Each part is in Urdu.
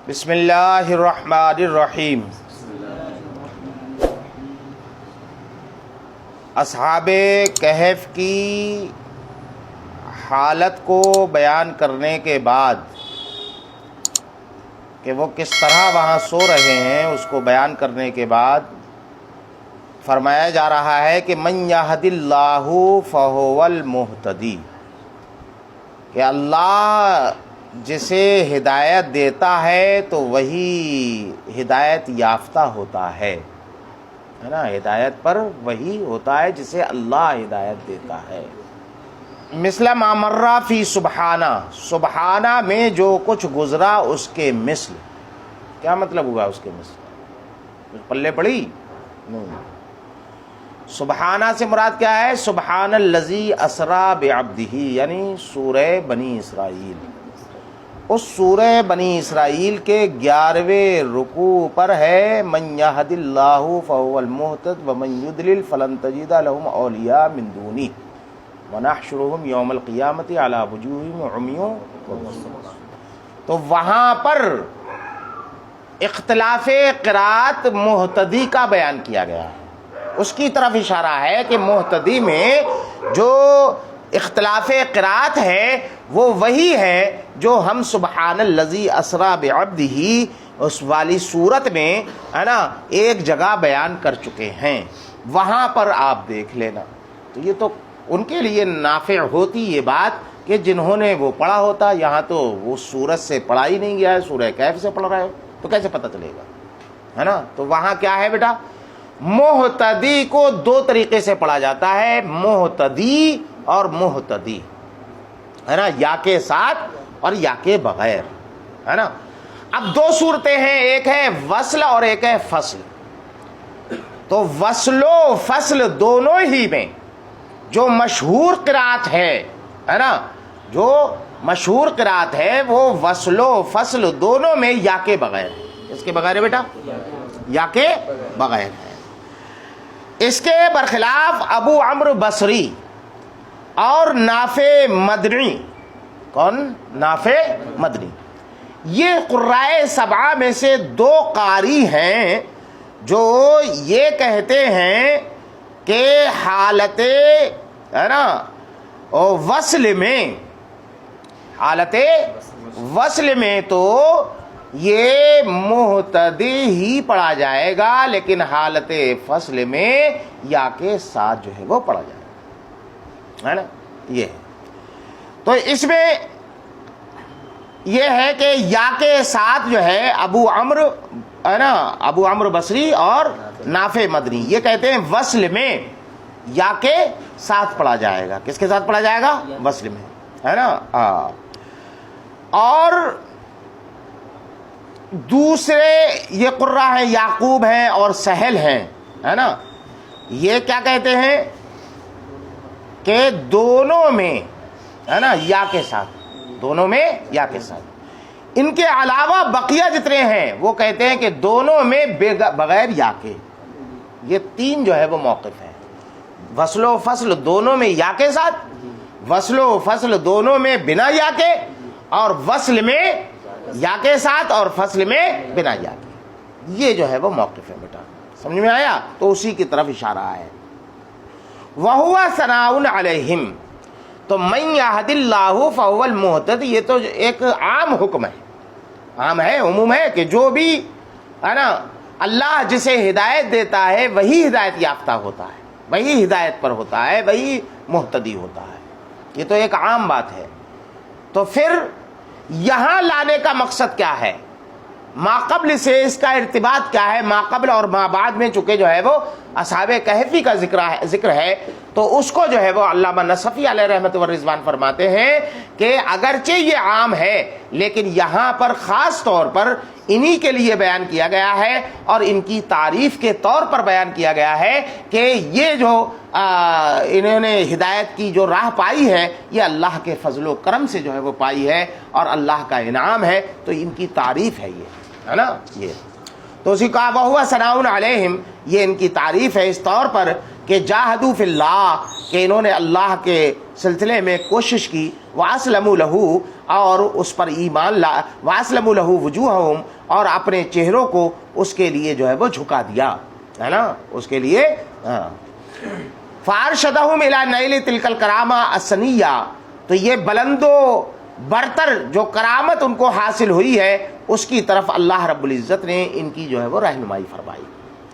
بسم اللہ الرحمن الرحیم۔ اصحاب کہف کی حالت کو بیان کرنے کے بعد کہ وہ کس طرح وہاں سو رہے ہیں، اس کو بیان کرنے کے بعد فرمایا جا رہا ہے کہ من یہد اللہ فہو المہتدی، کہ اللہ جسے ہدایت دیتا ہے تو وہی ہدایت یافتہ ہوتا ہے نا، ہدایت پر وہی ہوتا ہے جسے اللہ ہدایت دیتا ہے۔ مثل ما مرہ فی سبحانہ، سبحانہ میں جو کچھ گزرا اس کے مثل۔ کیا مطلب ہوا اس کے مثل؟ پلے پڑی نہیں۔ سبحانہ سے مراد کیا ہے؟ سبحان الذی اسریٰ بعبدہ، یعنی سورہ بنی اسرائیل۔ اس سورہ بنی اسرائیل کے 11ویں رکوع پر ہے من یہد اللہ فہو المہتد ومن یضلل فلن تجد لہم اولیاء من دونہ ونحشرہم یوم القیامۃ علی وجوہہم عمی وبصر۔ تو وہاں پر اختلاف قرات مہتدی کا بیان کیا گیا ہے، اس کی طرف اشارہ ہے کہ مہتدی میں جو اختلاف قرات ہے وہ وہی ہے جو ہم سبحان الذی اسریٰ بعبدہ اس والی صورت میں ہے نا ایک جگہ بیان کر چکے ہیں، وہاں پر آپ دیکھ لینا۔ تو یہ تو ان کے لیے نافع ہوتی یہ بات کہ جنہوں نے وہ پڑھا ہوتا، یہاں تو وہ سورت سے پڑھا ہی نہیں گیا ہے، سورہ کہف سے پڑھ رہے ہو تو کیسے پتہ چلے گا، ہے نا۔ تو وہاں کیا ہے بیٹا، مہتدی کو دو طریقے سے پڑھا جاتا ہے، مہتدی اور مہتدی، ہے نا، یا کے ساتھ اور یا کے بغیر، ہے نا۔ اب دو صورتیں ہیں، ایک ہے وصل اور ایک ہے فصل۔ تو وصل و فصل دونوں ہی میں جو مشہور قرات ہے نا، جو مشہور قرات ہے وہ وصل و فصل دونوں میں یا کے بغیر ہے۔ اس کے بغیر ہے بیٹا، یا کے بغیر ہے۔ اس کے برخلاف ابو عمرو بصری اور نافع مدنی، کون؟ نافع مدنی، یہ قرائے سبعہ میں سے دو قاری ہیں جو یہ کہتے ہیں کہ حالت ہے نا وصل میں، حالت وصل میں تو یہ مہتدی ہی پڑھا جائے گا، لیکن حالت فصل میں یا کے ساتھ جو ہے وہ پڑھا جائے گا، ہے نا۔ یہ ہے تو اس میں یہ ہے کہ یا کے ساتھ جو ہے ابو عمرو ہے نا، ابو عمرو بصری اور نافع مدنی یہ کہتے ہیں وصل میں یا کے ساتھ پڑھا جائے گا۔ کس کے ساتھ پڑھا جائے گا؟ وصل میں، ہے نا۔ اور دوسرے یہ قرہ ہیں، یعقوب ہیں اور سہل ہیں، ہے نا، یہ کیا کہتے ہیں کہ دونوں میں ہے نا یا کے ساتھ، دونوں میں یا کے ساتھ۔ ان کے علاوہ بقیہ جتنے ہیں وہ کہتے ہیں کہ دونوں میں بغیر یا کے۔ یہ تین جو ہے وہ موقف ہیں، وصل و فصل دونوں میں یا کے ساتھ، وصل و فصل دونوں میں بنا یا کے، اور وصل میں یا کے ساتھ اور فصل میں بنا یا کے۔ یہ جو ہے وہ موقف ہے بیٹا، سمجھ میں آیا؟ تو اسی کی طرف اشارہ ہے۔ وَهُوَ ثَنَاءٌ عَلَيْهِمْ، تو مَن يَهْدِ اللَّهُ فَهُوَ الْمُهْتَدِ، یہ تو ایک عام حکم ہے، عام ہے، عموم ہے کہ جو بھی ہے نا اللہ جسے ہدایت دیتا ہے وہی ہدایت یافتہ ہوتا ہے، وہی ہدایت پر ہوتا ہے، وہی مہتدی ہوتا ہے۔ یہ تو ایک عام بات ہے۔ تو پھر یہاں لانے کا مقصد کیا ہے؟ ماقبل سے اس کا ارتباط کیا ہے؟ ماقبل اور ما بعد میں چونکہ جو ہے وہ اصحاب کہفی کا ذکر ہے، تو اس کو جو ہے وہ علامہ نصفی علیہ رحمت و رضوان فرماتے ہیں کہ اگرچہ یہ عام ہے لیکن یہاں پر خاص طور پر انہی کے لیے بیان کیا گیا ہے اور ان کی تعریف کے طور پر بیان کیا گیا ہے کہ یہ جو انہوں نے ہدایت کی جو راہ پائی ہے یہ اللہ کے فضل و کرم سے جو ہے وہ پائی ہے اور اللہ کا انعام ہے، تو ان کی تعریف ہے یہ، ہے نا۔ یہ تو اسی کہا وَهُوَ ثَنَاءٌ عَلَيْهِمْ، یہ ان کی تعریف ہے اس طور پر کہ جاہدوا فی اللہ، کہ انہوں نے اللہ کے سلسلے میں کوشش کی، وَأَسْلَمُوا لَهُ، اور اس پر ایمان لا واسلموا لہ وجوہہم اور اپنے چہروں کو اس کے لیے جو ہے وہ جھکا دیا ہے نا اس کے لیے فارشدہم الی نیل تلک الکرامہ السنیہ تو یہ بلند و برتر جو کرامت ان کو حاصل ہوئی ہے اس کی طرف اللہ رب العزت نے ان کی جو ہے وہ رہنمائی فرمائی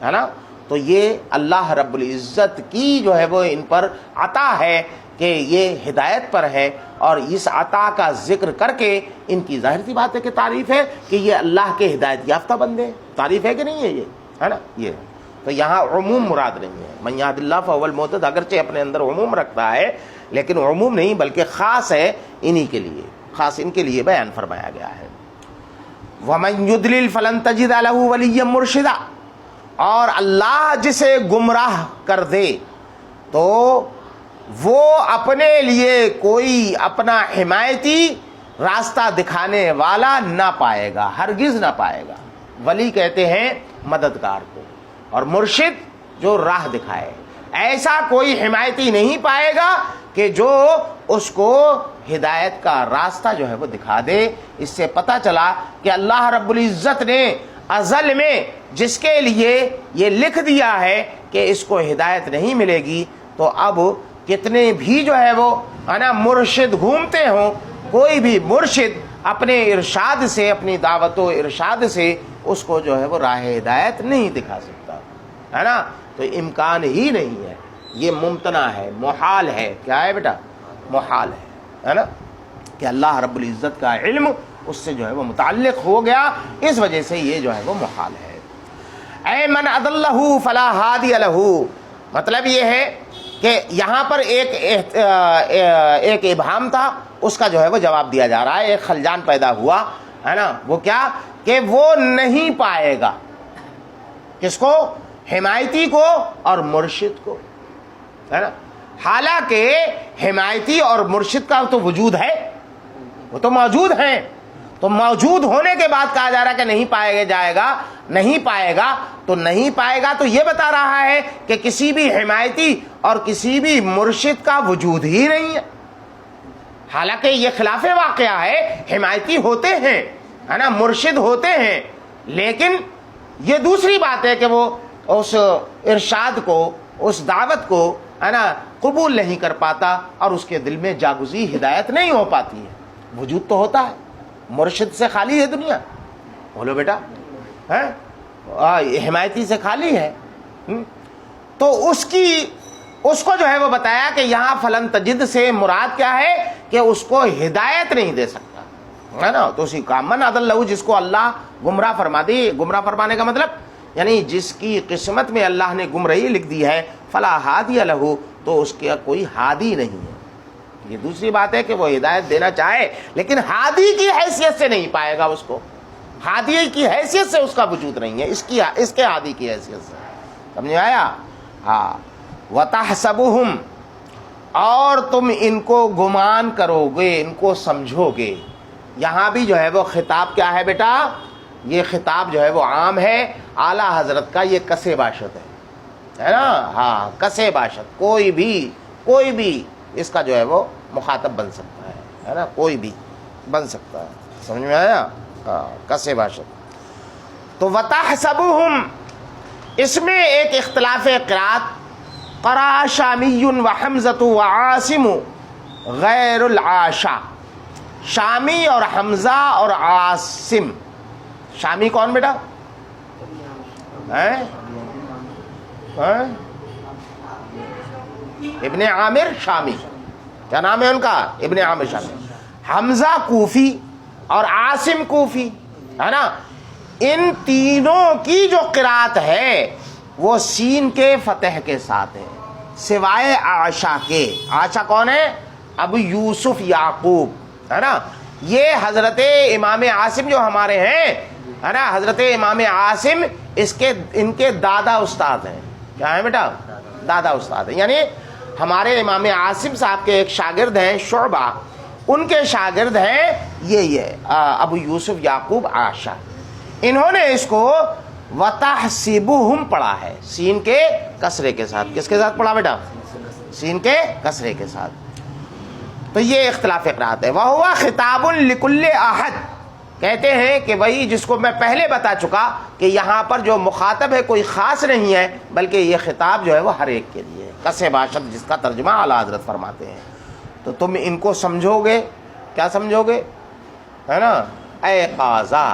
ہے نا تو یہ اللہ رب العزت کی جو ہے وہ ان پر عطا ہے کہ یہ ہدایت پر ہے اور اس عطا کا ذکر کر کے ان کی ظاہر سی بات ہے کہ تعریف ہے کہ یہ اللہ کے ہدایت یافتہ بندے ہیں تعریف ہے کہ نہیں ہے یہ ہے نا یہ تو یہاں عموم مراد نہیں ہے من یہد اللہ فہو المہتد اگرچہ اپنے اندر عموم رکھتا ہے لیکن عموم نہیں بلکہ خاص ہے انہی کے لیے خاص ان کے لیے بیان فرمایا گیا ہے وَمَن يُضْلِلْ فَلَن تَجِدَ لَهُ وَلِيًّا مُرْشِدًا اور اللہ جسے گمراہ کر دے تو وہ اپنے لیے کوئی اپنا حمایتی راستہ دکھانے والا نہ پائے گا ہرگز نہ پائے گا ولی کہتے ہیں مددگار کو اور مرشد جو راہ دکھائے ایسا کوئی حمایتی نہیں پائے گا کہ جو اس کو ہدایت کا راستہ جو ہے وہ دکھا دے اس سے پتہ چلا کہ اللہ رب العزت نے ازل میں جس کے لیے یہ لکھ دیا ہے کہ اس کو ہدایت نہیں ملے گی تو اب کتنے بھی جو ہے وہ نا مرشد گھومتے ہوں کوئی بھی مرشد اپنے ارشاد سے اپنی دعوت و ارشاد سے اس کو جو ہے وہ راہ ہدایت نہیں دکھا سکتا ہے نا تو امکان ہی نہیں ہے یہ ممتنع ہے محال ہے کیا ہے بیٹا محال ہے نا کہ اللہ رب العزت کا علم اس سے جو ہے وہ متعلق ہو گیا اس وجہ سے یہ جو ہے وہ محال ہے اے من اضلہ فلا ہادی لہ مطلب یہ ہے کہ یہاں پر ایک ابہام تھا اس کا جو ہے وہ جواب دیا جا رہا ہے ایک خلجان پیدا ہوا ہے نا وہ کیا کہ وہ نہیں پائے گا کس کو حمایتی کو اور مرشد کو ہے نا حالانکہ حمایتی اور مرشد کا تو وجود ہے وہ تو موجود ہیں تو موجود ہونے کے بعد کہا جا رہا ہے کہ نہیں پائے جائے گا نہیں پائے گا تو نہیں پائے گا تو یہ بتا رہا ہے کہ کسی بھی حمایتی اور کسی بھی مرشد کا وجود ہی نہیں ہے حالانکہ یہ خلاف واقعہ ہے حمایتی ہوتے ہیں ہے نا مرشد ہوتے ہیں لیکن یہ دوسری بات ہے کہ وہ اس ارشاد کو اس دعوت کو ہے نا قبول نہیں کر پاتا اور اس کے دل میں جاگزی ہدایت نہیں ہو پاتی ہے وجود تو ہوتا ہے مرشد سے خالی ہے دنیا بولو بیٹا حمایتی سے خالی ہے تو اس کو جو ہے وہ بتایا کہ یہاں فلن تجد سے مراد کیا ہے کہ اس کو ہدایت نہیں دے سکتا ہے نا تو اسی کا من اضلہ جس کو اللہ گمراہ فرما دی گمراہ فرمانے کا مطلب یعنی جس کی قسمت میں اللہ نے گمراہی لکھ دی ہے فلا ہادی لہ تو اس کا کوئی ہادی نہیں ہے یہ دوسری بات ہے کہ وہ ہدایت دینا چاہے لیکن ہادی کی حیثیت سے نہیں پائے گا اس کو ہادی کی حیثیت سے اس کا وجود نہیں ہے اس کے ہادی کی حیثیت سے سمجھ آیا ہاں وَتَحْسَبُهُمْ اور تم ان کو گمان کرو گے ان کو سمجھو گے یہاں بھی جو ہے وہ خطاب کیا ہے بیٹا یہ خطاب جو ہے وہ عام ہے اعلیٰ حضرت کا یہ کسے باشد ہے نا ہاں کسے باشد کوئی بھی اس کا جو ہے وہ مخاطب بن سکتا ہے نا کوئی بھی بن سکتا ہے سمجھ میں آیا ہاں کسے باشد تو وَتَحْسَبُهُمْ اس میں ایک اختلاف قرات قرأ شامی و حمزۃ و عاصم غیر العاشا شامی اور حمزہ اور عاصم شامی کون بیٹا ابن عامر شامی کیا نام ہے ان کا ابن عامر شامی حمزہ کوفی اور عاصم کوفی ہے نا ان تینوں کی جو قرات ہے وہ سین کے فتح کے ساتھ ہے سوائے عاشا کے عاشا کون ہے ابو یوسف یعقوب ہے نا یہ حضرت امام عاصم جو ہمارے ہیں ہے نا حضرت امام عاصم ان کے دادا استاد ہیں کیا ہے بیٹا دادا استاد ہیں یعنی ہمارے امام عاصم صاحب کے ایک شاگرد ہیں شعبہ ان کے شاگرد ہیں یہ ابو یوسف یعقوب عاشا انہوں نے اس کو وَتَحْسِبُهُمْ پڑھا ہے سین کے کسرے کے ساتھ کس کے ساتھ پڑھا بیٹا سین کے کسرے کے ساتھ تو یہ اختلاف قرات ہے. وَهُوَ خِطَابٌ لِكُلِّ أَحَدٍ. کہتے ہیں کہ وہی جس کو میں پہلے بتا چکا کہ یہاں پر جو مخاطب ہے کوئی خاص نہیں ہے، بلکہ یہ خطاب جو ہے وہ ہر ایک کے لیے ہے. کسے باشد، جس کا ترجمہ اعلیٰ حضرت فرماتے ہیں. تو تم ان کو سمجھو گے، کیا سمجھو گے، ہے نا، اے قاضا،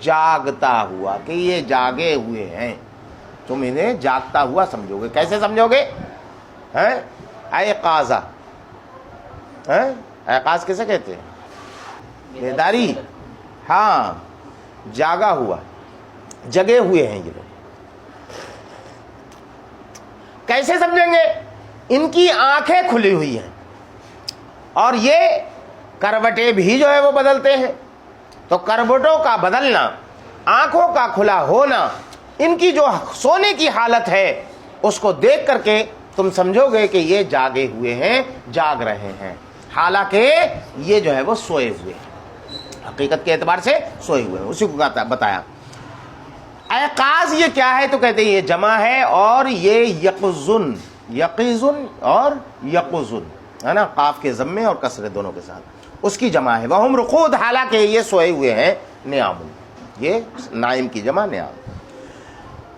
جاگتا ہوا، کہ یہ جاگے ہوئے ہیں. تم انہیں جاگتا ہوا سمجھو گے. کیسے سمجھو گے؟ اے قاضا، ایقاظ کیسے کہتے ہیں؟ بیداری. ہاں، جاگا ہوا، جگے ہوئے ہیں یہ لوگ. کیسے سمجھیں گے؟ ان کی آنکھیں کھلی ہوئی ہیں اور یہ کروٹیں بھی جو ہے وہ بدلتے ہیں. تو کروٹوں کا بدلنا، آنکھوں کا کھلا ہونا، ان کی جو سونے کی حالت ہے اس کو دیکھ کر کے تم سمجھو گے کہ یہ جاگے ہوئے ہیں، جاگ رہے ہیں، حالانکہ یہ جو ہے وہ سوئے ہوئے ہیں، حقیقت کے اعتبار سے سوئے ہوئے ہیں. اسی کو بتایا. ایقاظ یہ کیا ہے؟ تو کہتے ہیں یہ جمع ہے، اور یہ یقظن، یقظن اور یقظن، ہے نا، قاف کے ضمے اور کسرے دونوں کے ساتھ، اس کی جمع ہے. وہم رقود، حالانکہ یہ سوئے ہوئے ہیں. نیام، یہ نائم کی جمع نیام.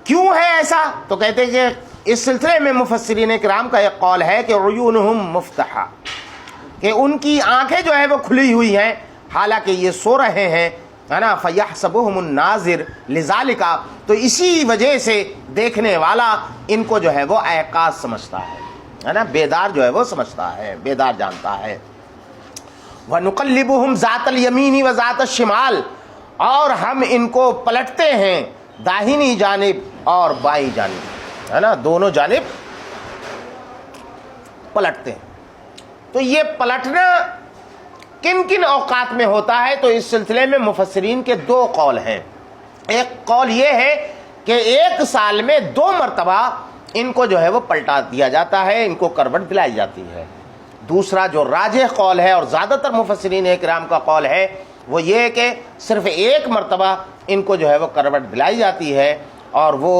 کیوں ہے ایسا؟ تو کہتے ہیں کہ اس سلسلے میں مفسرین کرام کا ایک قول ہے کہ عیونہم مفتحہ، کہ ان کی آنکھیں جو ہے وہ کھلی ہوئی ہیں حالانکہ یہ سو رہے ہیں، ہے نا. فیحسبہم الناظر لذالک، تو اسی وجہ سے دیکھنے والا ان کو جو ہے وہ ایقاظ سمجھتا ہے نا، بیدار جو ہے وہ سمجھتا ہے، بیدار جانتا ہے. وَنُقَلِّبُهُمْ ذَاتَ الْيَمِينِ وَذَاتَ الشِّمَالِ، اور ہم ان کو پلٹتے ہیں داہنی جانب اور بائیں جانب، ہے نا، دونوں جانب پلٹتے ہیں. تو یہ پلٹنا کن کن اوقات میں ہوتا ہے؟ تو اس سلسلے میں مفسرین کے دو قول ہیں. ایک قول یہ ہے کہ ایک سال میں 2 مرتبہ ان کو جو ہے وہ پلٹا دیا جاتا ہے، ان کو کروٹ دلائی جاتی ہے. دوسرا جو راجح قول ہے اور زیادہ تر مفسرین کرام کا قول ہے وہ یہ ہے کہ صرف 1 مرتبہ ان کو جو ہے وہ کروٹ دلائی جاتی ہے، اور وہ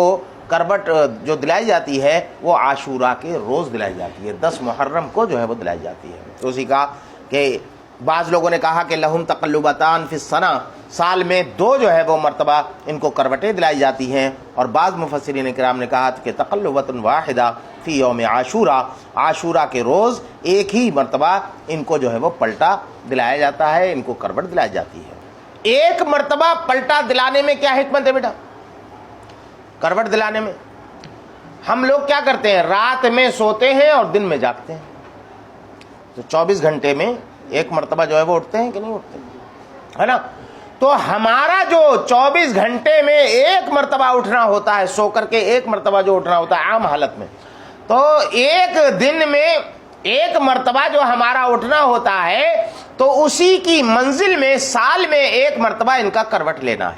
کروٹ جو دلائی جاتی ہے وہ عاشورہ کے روز دلائی جاتی ہے، 10 محرم کو جو ہے وہ دلائی جاتی ہے. تو اسی کا کہ بعض لوگوں نے کہا کہ لہم تقلبتان فی السنہ، سال میں 2 جو ہے وہ مرتبہ ان کو کروٹیں دلائی جاتی ہیں، اور بعض مفسرین کرام نے کہا کہ تقلبۃ واحدہ فی یوم عاشورہ، عاشورہ کے روز 1 ہی مرتبہ ان کو جو ہے وہ پلٹا دلایا جاتا ہے، ان کو کروٹ دلائی جاتی ہے. 1 مرتبہ پلٹا دلانے میں کیا حکمت ہے بیٹا؟ کروٹ دلانے میں ہم لوگ کیا کرتے ہیں؟ رات میں سوتے ہیں اور دن میں جاگتے ہیں. تو 24 گھنٹے میں 1 مرتبہ جو ہے وہ اٹھتے ہیں کہ نہیں اٹھتے، ہے نا. تو ہمارا جو 24 گھنٹے میں 1 مرتبہ اٹھنا ہوتا ہے، سو کر کے 1 مرتبہ جو اٹھنا ہوتا ہے عام حالت میں، تو 1 دن میں 1 مرتبہ جو ہمارا اٹھنا ہوتا ہے، تو اسی کی منزل میں سال میں 1 مرتبہ ان کا کروٹ لینا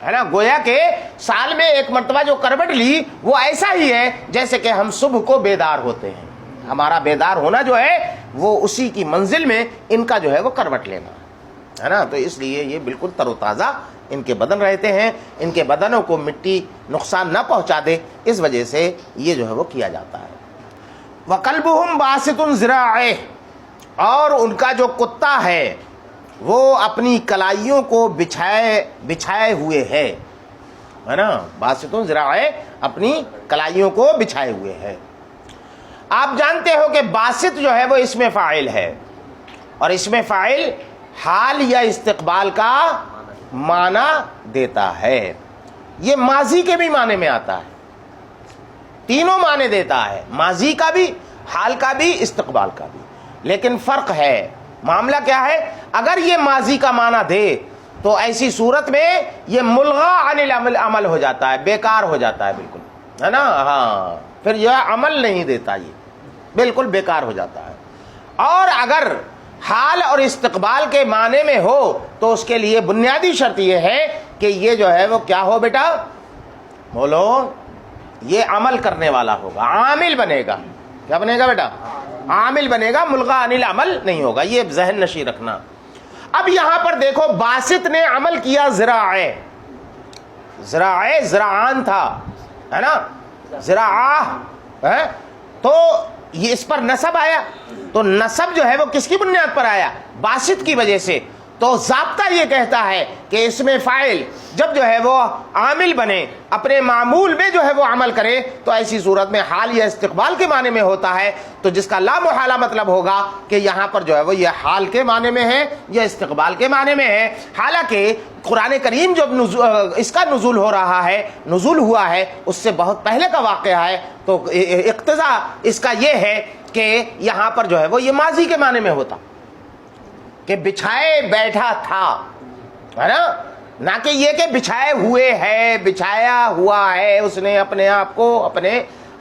ہے نا. گویا کہ سال میں 1 مرتبہ جو کروٹ لی وہ ایسا ہی ہے جیسے کہ ہم صبح کو بیدار ہوتے ہیں. ہمارا بیدار ہونا جو ہے وہ اسی کی منزل میں ان کا جو ہے وہ کروٹ لینا ہے نا. تو اس لیے یہ بالکل تر و تازہ ان کے بدن رہتے ہیں، ان کے بدنوں کو مٹی نقصان نہ پہنچا دے، اس وجہ سے یہ جو ہے وہ کیا جاتا ہے. وَقَلْبُهُمْ بَاسِطٌ ذِرَاعَيْهِ، اور ان کا جو کتا ہے وہ اپنی کلائیوں کو بچھائے ہوئے ہے نا. باسطٌ ذِرَاعَيْهِ، اپنی کلائیوں کو بچھائے ہوئے ہے. آپ جانتے ہو کہ باسط جو ہے وہ اسم فاعل ہے، اور اسم فاعل حال یا استقبال کا معنی دیتا ہے. یہ ماضی کے بھی معنی میں آتا ہے، تینوں معنی دیتا ہے، ماضی کا بھی، حال کا بھی، استقبال کا بھی. لیکن فرق ہے، معاملہ کیا ہے؟ اگر یہ ماضی کا معنی دے تو ایسی صورت میں یہ ملغا عن العمل ہو جاتا ہے، بیکار ہو جاتا ہے بالکل، ہے نا. ہاں، پھر یہ عمل نہیں دیتا، یہ بالکل بیکار ہو جاتا ہے. اور اگر حال اور استقبال کے معنی میں ہو تو اس کے لیے بنیادی شرط یہ ہے کہ یہ جو ہے وہ کیا ہو بیٹا؟ بولو، یہ عمل کرنے والا ہوگا، عامل بنے گا. کیا بنے گا بیٹا؟ عامل بنے گا، ملغا عن العمل نہیں ہوگا. یہ ذہن نشی رکھنا. اب یہاں پر دیکھو، باسط نے عمل کیا ذراعے، ذراعے زراعان تھا، ہے نا، زراعہ ہے. تو یہ اس پر نسب آیا، تو نسب جو ہے وہ کس کی بنیاد پر آیا؟ باسط کی وجہ سے۔ تو ضابطہ یہ کہتا ہے کہ اس میں فاعل جب جو ہے وہ عامل بنے، اپنے معمول میں جو ہے وہ عمل کرے، تو ایسی صورت میں حال یا استقبال کے معنی میں ہوتا ہے، تو جس کا لا محالہ مطلب ہوگا کہ یہاں پر جو ہے وہ یہ حال کے معنی میں ہے یا استقبال کے معنی میں ہے۔ حالانکہ قرآن کریم جب اس کا نزول ہو رہا ہے، نزول ہوا ہے، اس سے بہت پہلے کا واقعہ ہے، تو اقتضا اس کا یہ ہے کہ یہاں پر جو ہے وہ یہ ماضی کے معنی میں ہوتا کہ بچھائے بیٹھا تھا، ہے نا، نہ کہ یہ کہ بچھائے ہوئے ہے، بچھایا ہوا ہے، اس نے اپنے آپ کو، اپنے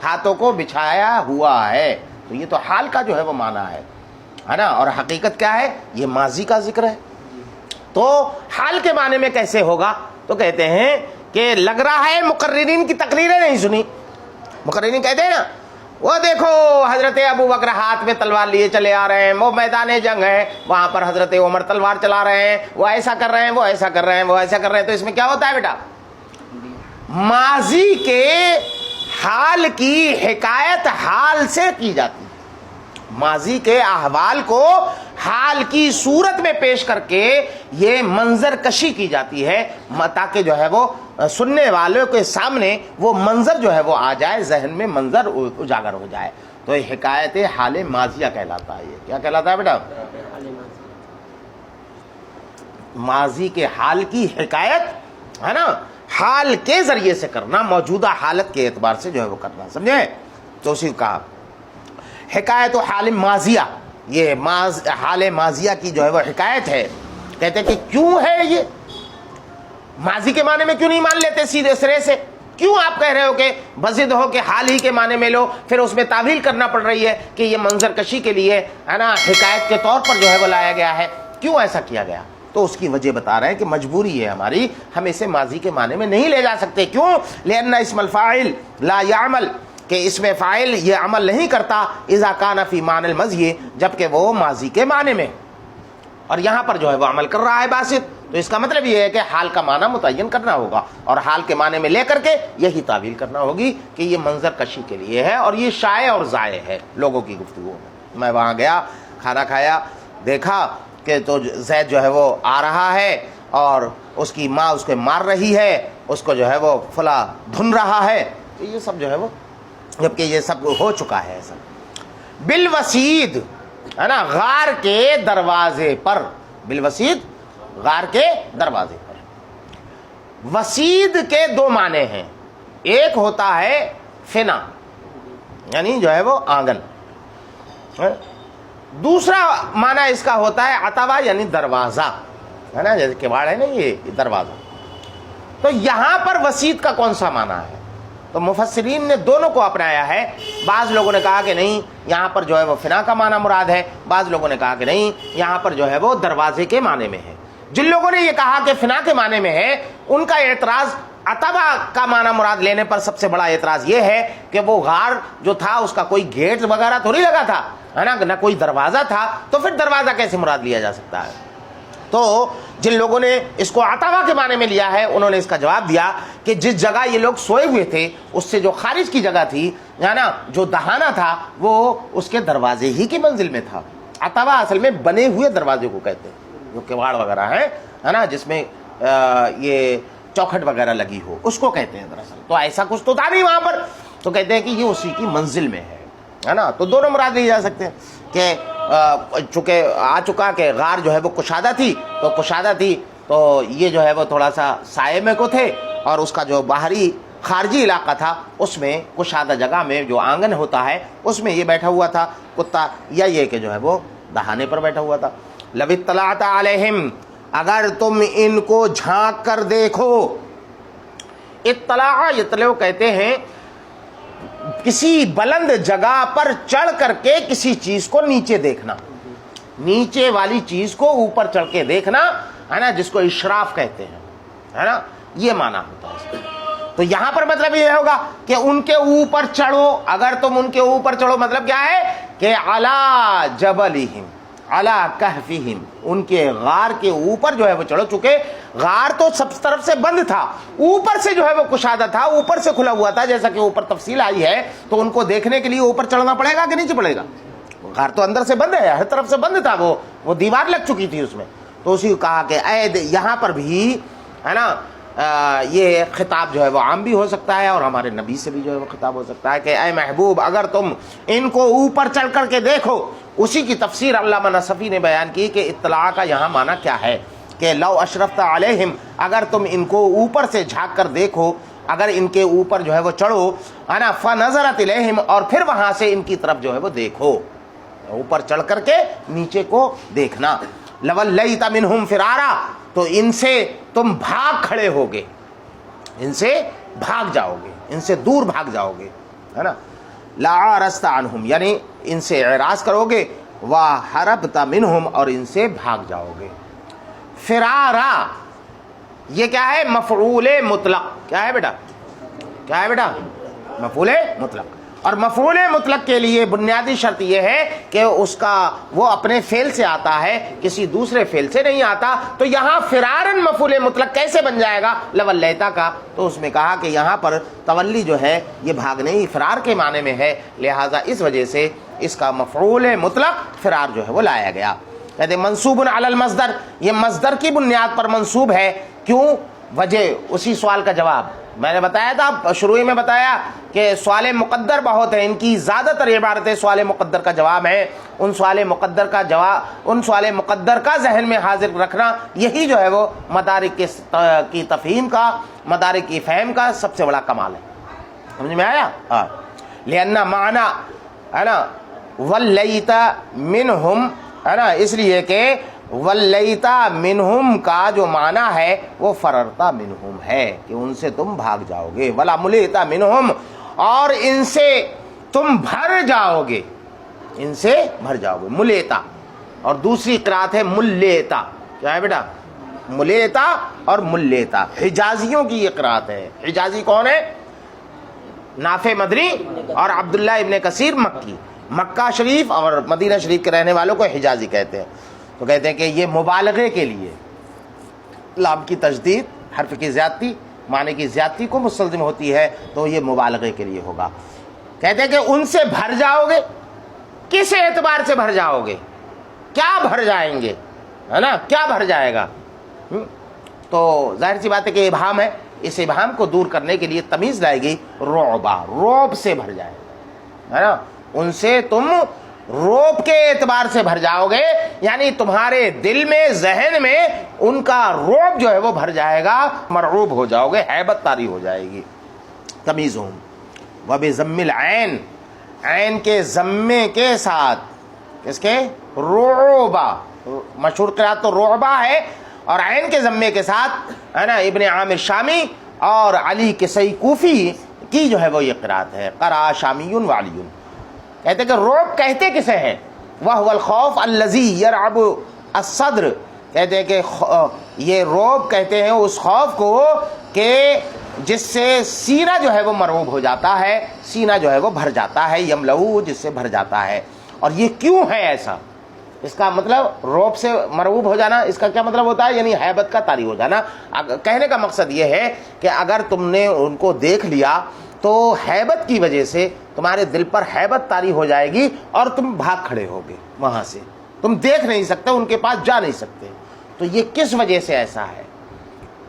ہاتھوں کو بچھایا ہوا ہے، تو یہ تو حال کا جو ہے وہ معنی ہے نا، اور حقیقت کیا ہے؟ یہ ماضی کا ذکر ہے۔ تو حال کے معنی میں کیسے ہوگا؟ تو کہتے ہیں کہ لگ رہا ہے مقررین کی تقریریں نہیں سنی۔ مقررین کہتے ہیں نا، وہ دیکھو حضرت ابو بکر ہاتھ میں تلوار لیے چلے آ رہے ہیں، وہ میدان جنگ ہے، وہاں پر حضرت عمر تلوار چلا رہے ہیں، وہ ایسا کر رہے ہیں، وہ ایسا کر رہے ہیں، وہ ایسا کر رہے ہیں، تو اس میں کیا ہوتا ہے بیٹا؟ ماضی کے حال کی حکایت حال سے کی جاتی ہے، ماضی کے احوال کو حال کی صورت میں پیش کر کے یہ منظر کشی کی جاتی ہے، تاکہ جو ہے وہ سننے والوں کے سامنے وہ منظر جو ہے وہ آ جائے، ذہن میں منظر اجاگر ہو جائے، تو یہ حکایت حال ماضیہ کہلاتا ہے۔ یہ کیا کہلاتا ہے بیٹا؟ ماضی کے حال کی حکایت، ہے نا، حال کے ذریعے سے کرنا، موجودہ حالت کے اعتبار سے جو ہے وہ کرنا، سمجھے؟ تو اسی کہا حکایت و حال ماضیہ، یہ حال ماضیہ کی جو ہے وہ حکایت ہے۔ کہتے ہیں کہ کیوں ہے یہ ماضی کے معنی میں کیوں نہیں مان لیتے سیدھے سرے سے؟ کیوں آپ کہہ رہے ہو کہ بزد ہو کہ حال ہی کے معنی میں لو، پھر اس میں تعویل کرنا پڑ رہی ہے کہ یہ منظر کشی کے لیے، ہے نا، حکایت کے طور پر جو ہے وہ لایا گیا ہے، کیوں ایسا کیا گیا؟ تو اس کی وجہ بتا رہے ہیں کہ مجبوری ہے ہماری، ہم اسے ماضی کے معنی میں نہیں لے جا سکتے۔ کیوں؟ لأن اسم الفاعل لا يعمل، کہ اس میں فاعل یہ عمل نہیں کرتا، اذا کان فی معنی الماضی، جبکہ وہ ماضی کے معنی میں، اور یہاں پر جو ہے وہ عمل کر رہا ہے باسط، تو اس کا مطلب یہ ہے کہ حال کا معنی متعین کرنا ہوگا، اور حال کے معنی میں لے کر کے یہی تعویل کرنا ہوگی کہ یہ منظر کشی کے لیے ہے، اور یہ شائع اور ضائع ہے لوگوں کی گفتگو میں۔ میں وہاں گیا، کھانا کھایا، دیکھا کہ تو زید جو ہے وہ آ رہا ہے، اور اس کی ماں اس کو مار رہی ہے، اس کو جو ہے وہ فلاں دھن رہا ہے، تو یہ سب جو ہے وہ، جبکہ یہ سب ہو چکا ہے ایسا۔ بالوسید، ہے نا، غار کے دروازے پر، بالوسید غار کے دروازے پر۔ وسید کے دو معنی ہیں، ایک ہوتا ہے فنا، یعنی جو ہے وہ آنگن، دوسرا معنی اس کا ہوتا ہے عتبہ، یعنی دروازہ، ہے نا، جیسے کباڑ ہے نا یہ دروازہ۔ تو یہاں پر وسید کا کون سا معنی ہے؟ تو مفسرین نے دونوں کو اپنایا ہے۔ بعض لوگوں نے کہا کہ نہیں، یہاں پر جو ہے وہ فنا کا معنی مراد ہے، بعض لوگوں نے کہا کہ نہیں، یہاں پر جو ہے وہ دروازے کے معنی میں ہے۔ جن لوگوں نے یہ کہا کہ فنا کے معنی میں ہے، ان کا اعتراض عتبہ کا معنی مراد لینے پر سب سے بڑا اعتراض یہ ہے کہ وہ غار جو تھا اس کا کوئی گیٹ وغیرہ تھوڑی لگا تھا، ہے نا، نہ کوئی دروازہ تھا، تو پھر دروازہ کیسے مراد لیا جا سکتا ہے؟ تو جن لوگوں نے اس کو عتبہ کے معنی میں لیا ہے، انہوں نے اس کا جواب دیا کہ جس جگہ یہ لوگ سوئے ہوئے تھے اس سے جو خارج کی جگہ تھی، ہے نا، جو دہانہ تھا، وہ اس کے دروازے ہی کی منزل میں تھا۔ عتبہ اصل میں بنے ہوئے دروازے کو کہتے ہیں، جو کواڑ وغیرہ ہیں، ہے نا، جس میں یہ چوکھٹ وغیرہ لگی ہو، اس کو کہتے ہیں دراصل۔ تو ایسا کچھ تو تھا نہیں وہاں پر، تو کہتے ہیں کہ یہ اسی کی منزل میں ہے نا۔ تو دونوں مراد لیے جا سکتے ہیں کہ چونکہ آ چکا کہ غار جو ہے وہ کشادہ تھی، تو کشادہ تھی تو یہ جو ہے وہ تھوڑا سا سائے میں کو تھے، اور اس کا جو باہری خارجی علاقہ تھا اس میں کشادہ جگہ میں جو آنگن ہوتا ہے اس میں یہ بیٹھا ہوا تھا کتا، یا یہ کہ جو ہے وہ دہانے پر بیٹھا ہوا تھا۔ لو اطلعت علیہم، اگر تم ان کو جھانک کر دیکھو۔ اطلاع، یطلع کہتے ہیں کسی بلند جگہ پر چڑھ کر کے کسی چیز کو نیچے دیکھنا، نیچے والی چیز کو اوپر چڑھ کے دیکھنا، ہے نا، جس کو اشراف کہتے ہیں، ہے نا، یہ معنی ہوتا ہے اس کا۔ تو یہاں پر مطلب یہ ہوگا کہ ان کے اوپر چڑھو، اگر تم ان کے اوپر چڑھو، مطلب کیا ہے کہ علی جبلہم، علی کہفہم، ان کے غار کے اوپر جو ہے وہ چڑھ چکے. غار تو سب طرف سے بند تھا، اوپر سے جو ہے وہ کشادہ تھا، اوپر سے کھلا ہوا تھا، جیسا کہ اوپر تفصیل آئی ہے. تو ان کو دیکھنے کے لیے اوپر چڑھنا پڑے گا کہ نیچے پڑے گا؟ غار تو اندر سے بند ہے، ہر طرف سے بند تھا، وہ دیوار لگ چکی تھی اس میں. تو اسی کو کہا کہ یہاں پر بھی ہے نا یہ خطاب جو ہے وہ عام بھی ہو سکتا ہے اور ہمارے نبی سے بھی جو ہے وہ خطاب ہو سکتا ہے کہ اے محبوب اگر تم ان کو اوپر چڑھ کر کے دیکھو. اسی کی تفسیر علامہ نصفی نے بیان کی کہ اطلاع کا یہاں معنی کیا ہے کہ لو اشرفت علیہم، اگر تم ان کو اوپر سے جھانک کر دیکھو، اگر ان کے اوپر جو ہے وہ چڑھو ہے نا، فنظرت الیہم، اور پھر وہاں سے ان کی طرف جو ہے وہ دیکھو، اوپر چڑھ کر کے نیچے کو دیکھنا. لولیت منہم فرارا، تو ان سے تم بھاگ کھڑے ہوگے، ان سے بھاگ جاؤ گے، ان سے دور بھاگ جاؤ گے، ہے نا. لعارضت عنہم، یعنی ان سے اعراض کرو گے، وحربت منہم، اور ان سے بھاگ جاؤ گے. فرارا یہ کیا ہے؟ مفعول مطلق. کیا ہے بیٹا؟ کیا ہے بیٹا؟ مفعول مطلق. اور مفعول مطلق کے لیے بنیادی شرط یہ ہے کہ اس کا وہ اپنے فعل سے آتا ہے، کسی دوسرے فعل سے نہیں آتا. تو یہاں فرارن مفعول مطلق کیسے بن جائے گا لولیتا کا؟ تو اس میں کہا کہ یہاں پر تولی جو ہے یہ بھاگنے، فرار کے معنی میں ہے، لہٰذا اس وجہ سے اس کا مفعول مطلق فرار جو ہے وہ لایا گیا. کہتے ہیں منصوب علی المصدر، یہ مصدر کی بنیاد پر منصوب ہے. کیوں؟ وجہ اسی سوال کا جواب میں نے بتایا تھا، شروع میں بتایا کہ سوال مقدر بہت ہیں، ان کی زیادہ تر عبارتیں سوال مقدر کا جواب ہیں. ان سوال مقدر کا جواب، ان سوال مقدر کا ذہن میں حاضر رکھنا، یہی جو ہے وہ مدارک کی تفہیم کا، مدارک کی فہم کا سب سے بڑا کمال ہے. سمجھ میں آیا؟ ہاں. لأن معنی ہے نا ولیت منہم، ہے نا، اس لیے کہ ولیتا منہم کا جو معنی ہے وہ فررتا منہم ہے کہ ان سے تم بھاگ جاؤ گے. ولا ملیتا منہم، اور ان سے تم بھر جاؤ گے، ان سے بھر جاؤ گے. ملیتا، اور دوسری قرات ہے ملیتا. کیا ہے بیٹا؟ ملیتا اور ملیتا. حجازیوں کی یہ قرات ہے. حجازی کون ہے؟ نافع مدنی اور عبداللہ ابن کثیر مکی. مکہ شریف اور مدینہ شریف کے رہنے والوں کو حجازی کہتے ہیں. تو کہتے ہیں کہ یہ مبالغے کے لیے لام کی تجدید، حرف کی زیادتی، معنی کی زیادتی کو مستلزم ہوتی ہے، تو یہ مبالغے کے لیے ہوگا. کہتے ہیں کہ ان سے بھر جاؤ گے. کس اعتبار سے بھر جاؤ گے؟ کیا بھر جائیں گے؟ ہے نا، کیا بھر جائے گا؟ تو ظاہر سی بات ہے کہ ابہام ہے. اس ابہام کو دور کرنے کے لیے تمیز لائے گی رعبا، رعب سے بھر جائے، ہے نا. ان سے تم روب کے اعتبار سے بھر جاؤ گے، یعنی تمہارے دل میں، ذہن میں ان کا روب جو ہے وہ بھر جائے گا، مرعوب ہو جاؤ گے، ہیبت طاری ہو جائے گی. تمیزہم وبضم العین، عین کے ضمے کے ساتھ، کس کے؟ رعبا. مشہور قرات تو رعبا ہے، اور عین کے ضمے کے ساتھ ہے نا ابن عامر شامی اور علی کسائی کوفی کی جو ہے وہ یہ قرات ہے. قرأ شامی و علی. کہتے کہ رعب کہتے کسے ہیں؟ وَهُوَ الْخَوْفُ الَّذِي يَرْعَبُ الصَّدْرَ. کہتے ہیں کہ یہ رعب کہتے ہیں اس خوف کو کہ جس سے سینہ جو ہے وہ مرعوب ہو جاتا ہے، سینہ جو ہے وہ بھر جاتا ہے، یملؤ، جس سے بھر جاتا ہے. اور یہ کیوں ہے ایسا؟ اس کا مطلب رعب سے مرعوب ہو جانا، اس کا کیا مطلب ہوتا ہے؟ یعنی ہیبت کا طاری ہو جانا. کہنے کا مقصد یہ ہے کہ اگر تم نے ان کو دیکھ لیا تو ہیبت کی وجہ سے تمہارے دل پر ہیبت طاری ہو جائے گی اور تم بھاگ کھڑے ہوگے وہاں سے. تم دیکھ نہیں سکتے، ان کے پاس جا نہیں سکتے. تو یہ کس وجہ سے ایسا ہے؟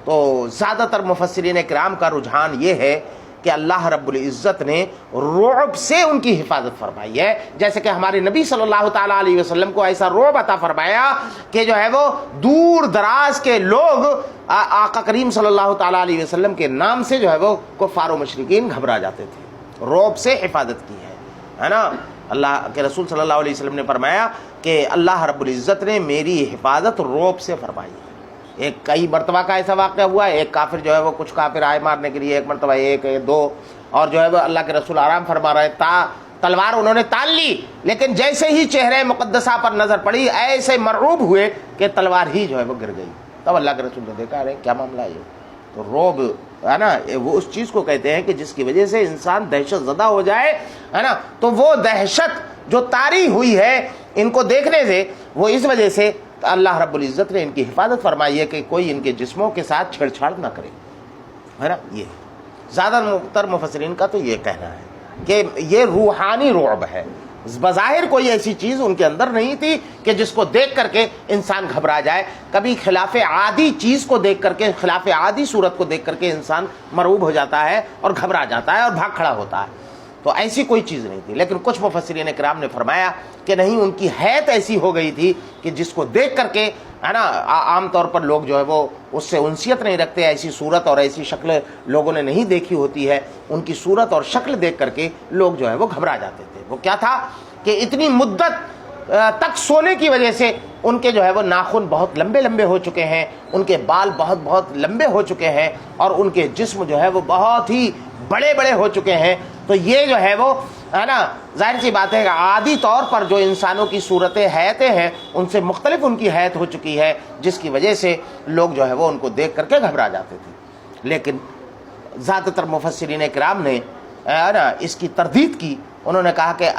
تو زیادہ تر مفسرین کرام کا رجحان یہ ہے کہ اللہ رب العزت نے رعب سے ان کی حفاظت فرمائی ہے. جیسے کہ ہمارے نبی صلی اللہ تعالیٰ علیہ وسلم کو ایسا رعب عطا فرمایا کہ جو ہے وہ دور دراز کے لوگ آقا کریم صلی اللہ تعالیٰ علیہ وسلم کے نام سے جو ہے وہ کفار و مشرکین گھبرا جاتے تھے. رعب سے حفاظت کی ہے نا. اللہ کے رسول صلی اللہ علیہ وسلم نے فرمایا کہ اللہ رب العزت نے میری حفاظت رعب سے فرمائی ہے. ایک کئی مرتبہ کا ایسا واقعہ ہوا ہے. ایک کافر جو ہے وہ، کچھ کافر آئے مارنے کے لیے، ایک مرتبہ، ایک دو، اور جو ہے وہ اللہ کے رسول آرام فرما رہے، تلوار انہوں نے تان لی، لیکن جیسے ہی چہرے مقدسہ پر نظر پڑی ایسے مرعوب ہوئے کہ تلوار ہی جو ہے وہ گر گئی. تب اللہ کے رسول نے دیکھا، ارے کیا معاملہ ہے یہ؟ تو رعب ہے نا، وہ اس چیز کو کہتے ہیں کہ جس کی وجہ سے انسان دہشت زدہ ہو جائے، ہے نا. تو وہ دہشت جو طاری ہوئی ہے ان کو دیکھنے سے، وہ اس وجہ سے اللہ رب العزت نے ان کی حفاظت فرمائی ہے کہ کوئی ان کے جسموں کے ساتھ چھیڑ چھاڑ نہ کرے، ہے نا۔ یہ زیادہ تر مفسرین کا تو یہ کہنا ہے کہ یہ روحانی رعب ہے، بظاہر کوئی ایسی چیز ان کے اندر نہیں تھی کہ جس کو دیکھ کر کے انسان گھبرا جائے۔ کبھی خلاف عادی چیز کو دیکھ کر کے، خلاف عادی صورت کو دیکھ کر کے انسان مرعوب ہو جاتا ہے اور گھبرا جاتا ہے اور بھاگ کھڑا ہوتا ہے، تو ایسی کوئی چیز نہیں تھی۔ لیکن کچھ مفسرین کرام نے فرمایا کہ نہیں، ان کی حیت ایسی ہو گئی تھی کہ جس کو دیکھ کر کے، ہے نا، عام طور پر لوگ جو ہے وہ اس سے انسیت نہیں رکھتے، ایسی صورت اور ایسی شکل لوگوں نے نہیں دیکھی ہوتی ہے، ان کی صورت اور شکل دیکھ کر کے لوگ جو ہے وہ گھبرا جاتے تھے۔ وہ کیا تھا کہ اتنی مدت تک سونے کی وجہ سے ان کے جو ہے وہ ناخن بہت لمبے لمبے ہو چکے ہیں، ان کے بال بہت بہت لمبے ہو چکے ہیں، اور ان کے جسم جو ہے وہ بہت ہی بڑے بڑے ہو چکے ہیں۔ تو یہ جو ہے وہ، ہے نا، ظاہر سی بات ہے کہ عادی طور پر جو انسانوں کی صورتیں حیتیں ہیں ان سے مختلف ان کی حیت ہو چکی ہے، جس کی وجہ سے لوگ جو ہے وہ ان کو دیکھ کر کے گھبرا جاتے تھے۔ لیکن زیادہ تر مفسرین کرام نے، ہے نا، اس کی تردید کی۔ انہوں نے کہا کہ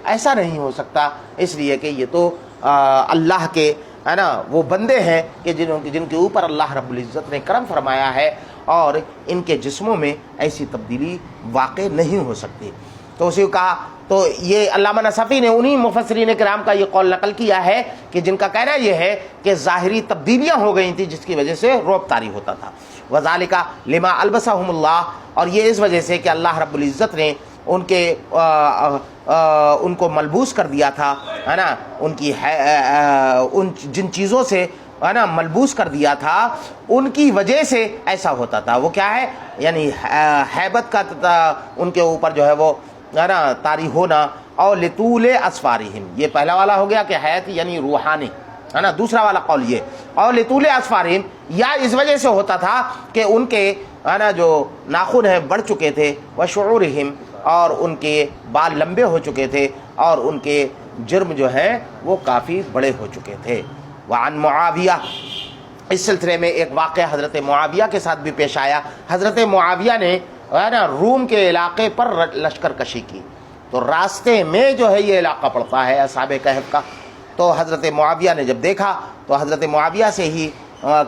ایسا نہیں ہو سکتا، اس لیے کہ یہ تو اللہ کے، ہے نا، وہ بندے ہیں کہ جن کے اوپر اللہ رب العزت نے کرم فرمایا ہے، اور ان کے جسموں میں ایسی تبدیلی واقع نہیں ہو سکتی۔ تو اسی کو کہا، تو یہ علامہ نصفی نے انہی مفسرین کرام کا یہ قول نقل کیا ہے کہ جن کا کہنا یہ ہے کہ ظاہری تبدیلیاں ہو گئی تھیں جس کی وجہ سے رعب طاری ہوتا تھا۔ وذالک لما البسہم اللہ، اور یہ اس وجہ سے کہ اللہ رب العزت نے ان کو ملبوس کر دیا تھا، ہے نا، ان جن چیزوں سے، ہے نا، ملبوس کر دیا تھا، ان کی وجہ سے ایسا ہوتا تھا۔ وہ کیا ہے؟ یعنی ہیبت کا ان کے اوپر جو ہے وہ، ہے نا، طاری ہونا، اور لطول اسفارہم، یہ پہلا والا ہو گیا کہ حیات یعنی روحانی، ہے نا۔ دوسرا والا قول یہ، اور لطول اسفارہم، یا اس وجہ سے ہوتا تھا کہ ان کے، ہے نا، جو ناخن ہیں بڑھ چکے تھے، وشعورہم، اور ان کے بال لمبے ہو چکے تھے، اور ان کے جرم جو ہیں وہ کافی بڑے ہو چکے تھے۔ وعن معاویہ، اس سلسلے میں ایک واقعہ حضرت معاویہ کے ساتھ بھی پیش آیا۔ حضرت معاویہ نے، ہے نا، روم کے علاقے پر لشکر کشی کی، تو راستے میں جو ہے یہ علاقہ پڑتا ہے اصحاب کہف کا۔ تو حضرت معاویہ نے جب دیکھا، تو حضرت معاویہ سے ہی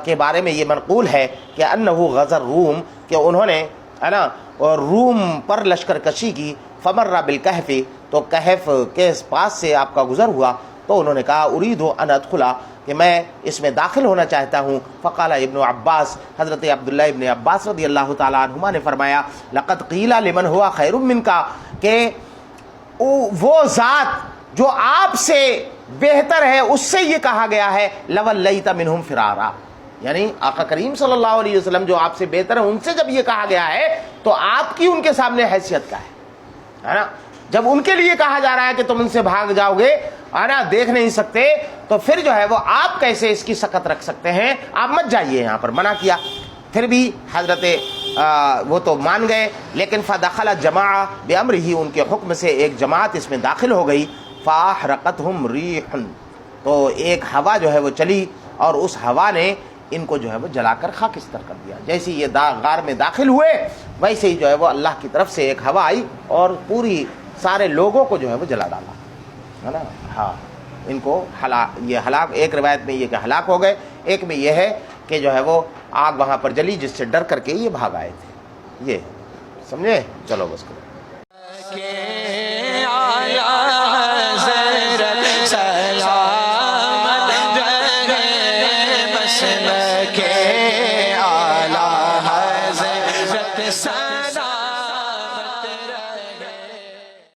کے بارے میں یہ منقول ہے کہ انہ غزر روم، کہ انہوں نے، ہے نا، روم پر لشکر کشی کی، فمر بالکہف، تو کہف کے پاس سے آپ کا گزر ہوا، تو انہوں نے کہا ارید ان ادخلا، کہ میں اس میں داخل ہونا چاہتا ہوں۔ فقال ابن عباس، حضرت عبداللہ ابن عباس رضی اللہ تعالیٰ عنہما نے فرمایا، لقد قیل لمن ہوا خیر منک، کہ وہ ذات جو آپ سے بہتر ہے اس سے یہ کہا گیا ہے، لولیت منہم فرارا، یعنی آقا کریم صلی اللہ علیہ وسلم جو آپ سے بہتر ہے ان سے جب یہ کہا گیا ہے تو آپ کی ان کے سامنے حیثیت کا ہے نا۔ جب ان کے لیے کہا جا رہا ہے کہ تم ان سے بھاگ جاؤ گے، ہے نا، دیکھ نہیں سکتے، تو پھر جو ہے وہ آپ کیسے اس کی سکت رکھ سکتے ہیں؟ آپ مت جائیے، یہاں پر منع کیا۔ پھر بھی حضرت وہ تو مان گئے، لیکن فدخل جماعہ بامرہ، ان کے حکم سے ایک جماعت اس میں داخل ہو گئی۔ فاحرقتہم ریح، تو ایک ہوا جو ہے وہ چلی، اور اس ہوا نے ان کو جو ہے وہ جلا کر خاکستر کر دیا۔ جیسے یہ غار میں داخل ہوئے، ویسے ہی جو ہے وہ اللہ کی طرف سے ایک ہوا آئی اور پوری سارے لوگوں کو جو ہے وہ جلا ڈالا، ہے نا۔ ہاں، ان کو یہ ہلاک، ایک روایت میں یہ کہ ہلاک ہو گئے، ایک میں یہ ہے کہ جو ہے وہ آگ وہاں پر جلی جس سے ڈر کر کے یہ بھاگ آئے تھے۔ یہ سمجھے؟ چلو بس کرو۔